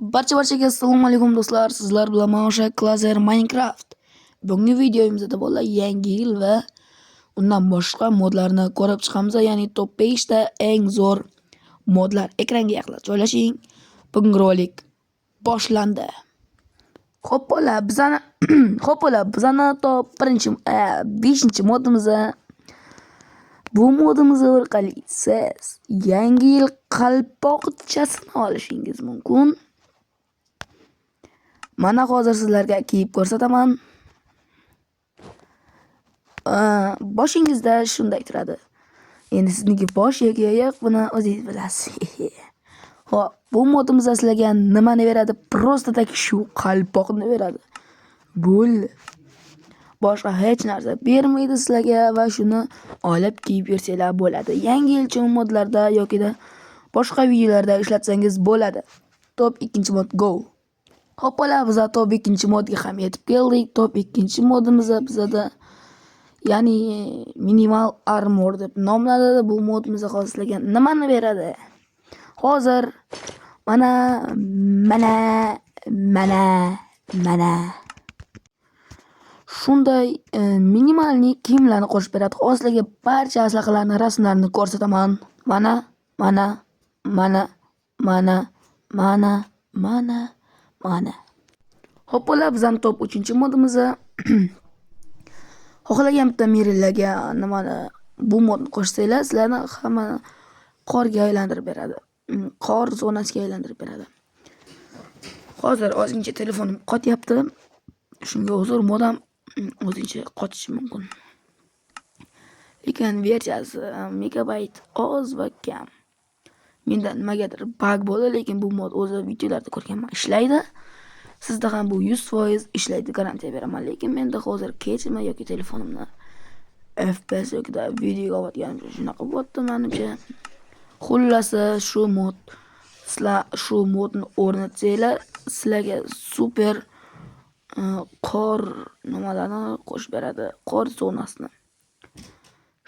Barchaga assalomu alaykum do'stlar. Sizlar bilan men o'sha Klazer Minecraft. Bugungi videomizda bolalar yangi yil va undan boshqa modlarni ko'rib chiqamiz, ya'ni top 5 ta eng zo'r modlar. Ekranga yaqinlab joylashing. Bugungi rolik boshlandi. Xo'p bolalar, bizani top 5-modimiz. Bu modimiz orqali siz yangi yil qalpoqchasini olishingiz mumkin. Mana hozir sizlarga kiyib ko'rsataman. Boshingizda shunday turadi. Endi sizniki bosh yoki oyoq, buni o'zingiz bilasiz. Xo'p, bu modimiz sizlarga nimani beradi? Prosta tak shu qalpoqni beradi. Bo'ldi. Boshqa hech narsa bermaydi sizlarga va shuni olib kiyib yursanglar bo'ladi. Yangi yil uchun modlarda yoki boshqa videolarda ishlatsangiz bo'ladi. Top 2-mod go. Xo'p bolalar, biz top 2-modga ham yetib keldik. Top 2-modimiz bizda ya'ni minimal armor deb nomlanadi. Bu modimiz hozir sizlarga nimani beradi? Hozir mana shunday minimalni kiyimlarni qo'shib beradi. Hozir sizlarga barcha aslaqalarni rasmlarini ko'rsataman. Mana. Xo'p bolalar, bizning top 3-modimiz. Xohlagan bitta merillarga bu modni qo'shsanglar, sizlarni hammani qorga aylantirib beradi. Qor zonasiga aylantirib beradi. Hozir ozgincha telefonim qotyapti. Shunga uzr, modam o'zincha qotishi mumkin. Lekin versiyasi megabayt oz va kam. Menda nimagadir bug bo'ldi, lekin bu mod o'zi videolarda ko'rganman, ishlaydi. Sizda ham bu 100% ishlaydi, garantiya beraman. Lekin menda hozir kechmi yoki telefonimni FPS yoki video olayotganim shunaqa bo'pti menimcha. Xullas, shu mod sizlar shu modni o'rnatsanglar, sizlarga super qor nimalarni qo'shib beradi, qor zonasini.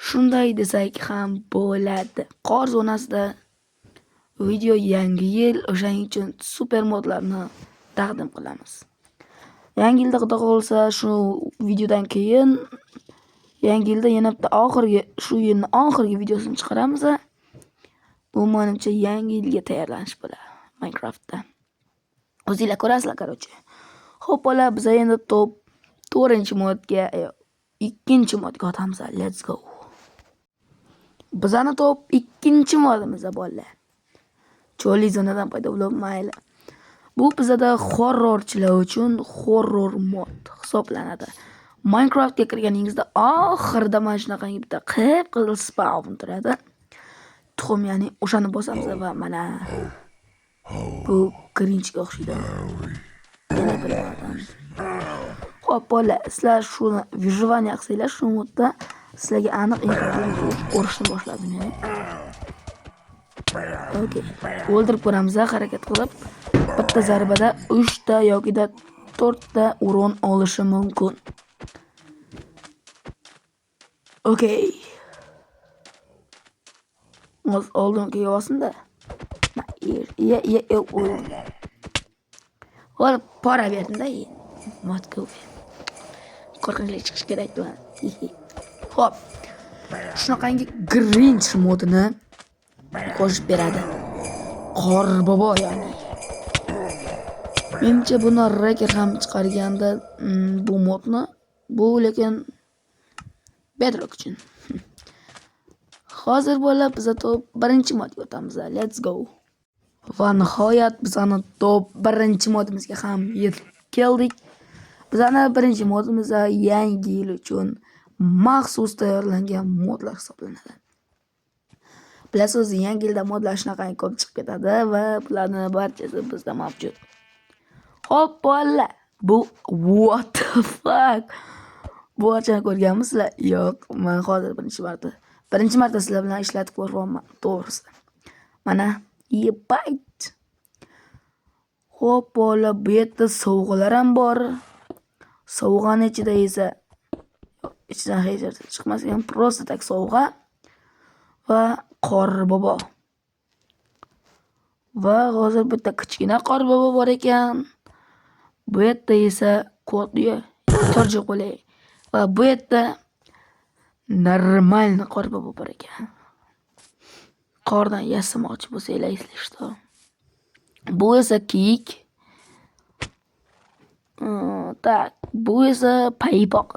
Shunday desak ham bo'ladi. Qor zonasida video yangi yil, o'shaning uchun super modlarni taqdim qilamiz. Yangi yilda xudo qolsa shu videodan keyin yangi yilda yana bitta shu yilning oxirgi videosini chiqaramiz. Bu menimcha yangi yilga tayyorlanish bo'ladi Minecraftda. O'zingizlar ko'rasizlar, qarochi. Xo'p bolalar, biz endi top 4-modga, 2-modga o'tamiz. Let's go. Bizani top 2-modimiz bolalar. Cho'li zonadan paydo bo'lib mayli. Bu bizda horrorchilar uchun horror mod hisoblanadi. Minecraftga kirganingizda oxirida mana shunaqangi bitta qip-qizil spawn turadi. Tuxum, ya'ni o'shani bosamiz va mana bu cringe ga o'xshaydi. Xo'p bolalar, sizlar shuni vijivaniya qilsanglar, shu modda sizlarga aniq urishni boshladim, ya'ni. Okay. O'ldirib ko'ramiz, harakat qilib. Bitta zarbada 3 ta yoki 4 ta uron olishi mumkin. Okay. O'z oldin kelgansin-da. Voy, pora berdim-da. Modga. Qo'rqinchli chiqish kerak bu. Xo'p. Shunaqangi Grinch modini qo'shib beradi. Qor bobo, ya'ni. Menimcha buni Raker ham chiqarganda bu modni, bu lekin Bedrock uchun. Hozir bolalar, biz top 1-modga o'tamiz. Let's go. Va nihoyat bizani top 1-modimizga ham yetib keldik. Bizani 1-modimiz yangi yil uchun maxsus tayyorlangan modlar hisoblanadi. Bilasiz, yangi yilda modlar shunaqangi ko'p chiqib ketadi va bularning barchasi bizda mavjud. Xo'p bolalar, bu what the fuck? Bu ochani ko'rganmisizlar? Yo'q, men hozir birinchi marta sizlar bilan ishlatib ko'ryapman, to'g'risi. Mana yebayt. Xo'p bolalar, bu yerda sovg'alar ham bor. Sovg'ani ichida esa ichidan hech narsa chiqmagan, prosta tak sovg'a va qor bobo. Va hozir bitta kichkina qorbobo bor ekan. Bu yerda esa kodli torji qulay. Va bu yerda normalniy qorbobo bor ekan. Qordan yasamoqchi bo'lsanglar eslaysiz. Bu esa kiyik. Tak, bu esa paypoq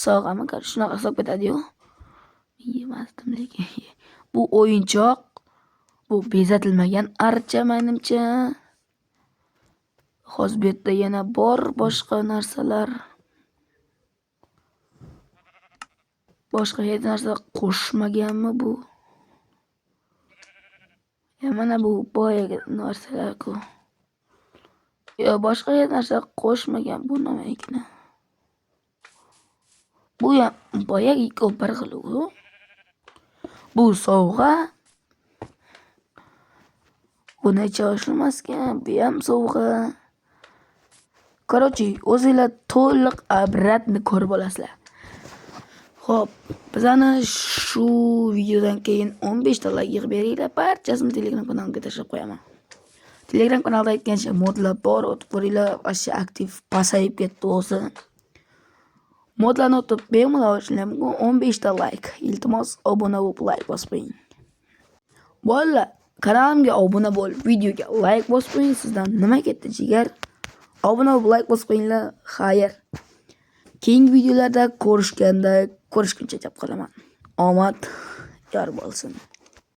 sog'ami, shunaqa hisob ketadi-yu. Yemasdim lekin. Bu o'yinchoq. Bu bezatilmagan archa menimcha. Hozir bu yerda yana bor boshqa narsalar. Boshqa hech narsa qo'shmaganmi bu? Mana bu boyagi narsalar-ku. Yo, boshqa hech narsa qo'shmagan bu nima ekan? Bu ham boyagi bir xil-ku. Bu sovg'a. Buni icha olmasgan, bu ham sovg'a. Короче, o'zinglar to'liq обратно ko'rib olasizlar. Xo'p, bizani shu videodan keyin 15 ta like yig'ib beringlar, barchasini Telegram kanalimga tashlab qo'yaman. Telegram kanalda aytgancha modlar bor, o'tib ko'ringlar, vaqti aktiv pasayib ketdi o'zi. Modlarni o'tib bemalol olishingiz mumkin. 15 ta like. Iltimos obuna bo'lib like bosib qo'ying. Bolalar, kanalimga obuna bo'lib, videoga like bosib qo'ying. Sizdan nima ketdi jigar? Obuna bo'lib like bosib qo'yinglar. Xayr. Keyingi videolarda ko'rishguncha jab qolaman. Omad yor bo'lsin.